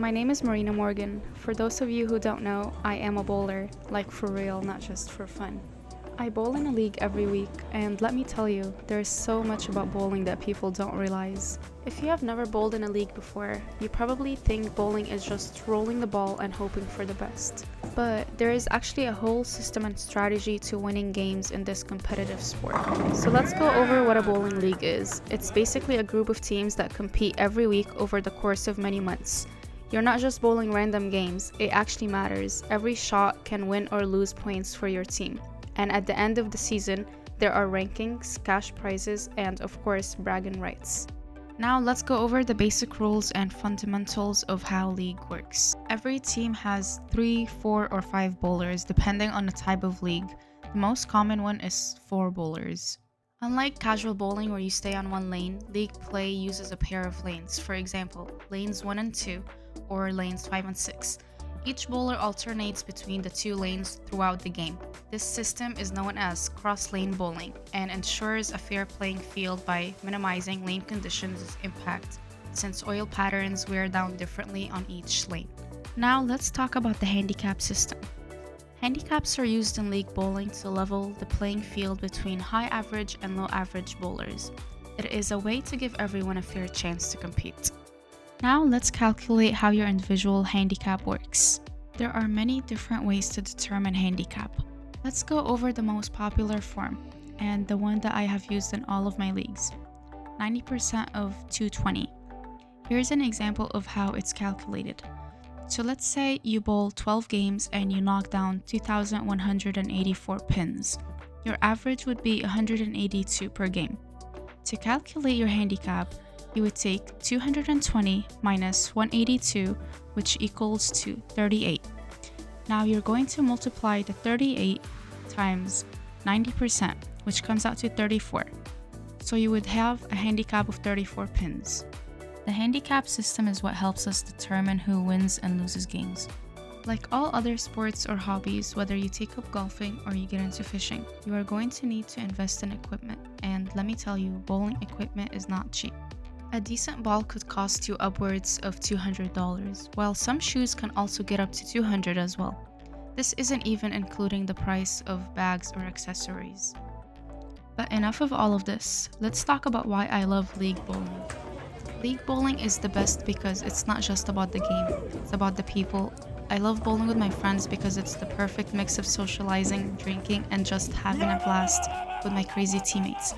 my name is Marina Morgan. For those of you who don't know, I am a bowler, like for real, not just for fun. I bowl in a league every week, and let me tell you, there's so much about bowling that people don't realize. If you have never bowled in a league before, you probably think bowling is just rolling the ball and hoping for the best. But there is actually a whole system and strategy to winning games in this competitive sport. So let's go over what a bowling league is. It's basically a group of teams that compete every week over the course of many months. You're not just bowling random games, it actually matters. Every shot can win or lose points for your team. And at the end of the season, there are rankings, cash prizes, and of course, bragging rights. Now let's go over the basic rules and fundamentals of how league works. Every team has 3, 4, or 5 bowlers depending on the type of league. The most common one is 4 bowlers. Unlike casual bowling where you stay on one lane, league play uses a pair of lanes, for example, lanes 1 and 2, or lanes 5 and 6. Each bowler alternates between the 2 lanes throughout the game. This system is known as cross-lane bowling and ensures a fair playing field by minimizing lane conditions' impact, since oil patterns wear down differently on each lane. Now let's talk about the handicap system. Handicaps are used in league bowling to level the playing field between high average and low average bowlers. It is a way to give everyone a fair chance to compete. Now let's calculate how your individual handicap works. There are many different ways to determine handicap. Let's go over the most popular form, and the one that I have used in all of my leagues. 90% of 220. Here's an example of how it's calculated. So let's say you bowl 12 games and you knock down 2,184 pins. Your average would be 182 per game. To calculate your handicap, you would take 220 minus 182, which equals to 38. Now you're going to multiply the 38 times 90%, which comes out to 34. So you would have a handicap of 34 pins. The handicap system is what helps us determine who wins and loses games. Like all other sports or hobbies, whether you take up golfing or you get into fishing, you are going to need to invest in equipment. And let me tell you, bowling equipment is not cheap. A decent ball could cost you upwards of $200, while some shoes can also get up to $200 as well. This isn't even including the price of bags or accessories. But enough of all of this, let's talk about why I love league bowling. League bowling is the best because it's not just about the game, it's about the people. I love bowling with my friends because it's the perfect mix of socializing, drinking, and just having a blast with my crazy teammates.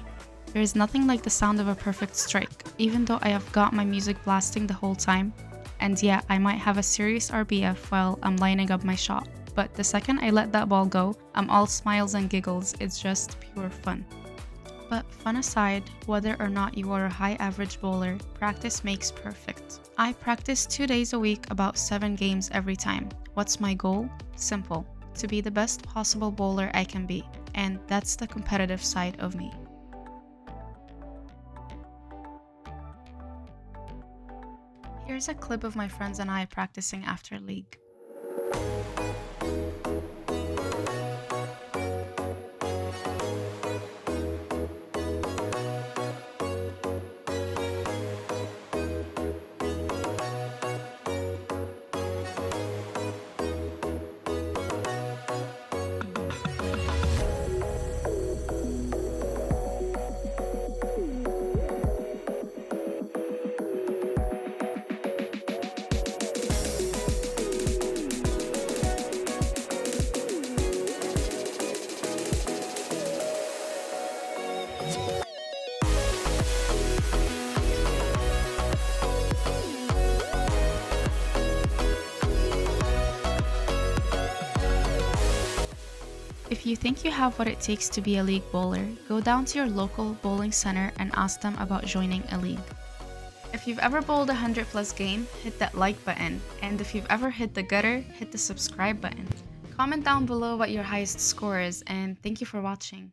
There is nothing like the sound of a perfect strike, even though I have got my music blasting the whole time. And yeah, I might have a serious RBF while I'm lining up my shot, but the second I let that ball go, I'm all smiles and giggles. It's just pure fun. But fun aside, whether or not you are a high average bowler, practice makes perfect. I practice 2 days a week, about 7 games every time. What's my goal? Simple. To be the best possible bowler I can be. And that's the competitive side of me. Here's a clip of my friends and I practicing after league. If you think you have what it takes to be a league bowler, go down to your local bowling center and ask them about joining a league. If you've ever bowled a 100+ game, hit that like button, and if you've ever hit the gutter, hit the subscribe button. Comment down below what your highest score is, and thank you for watching.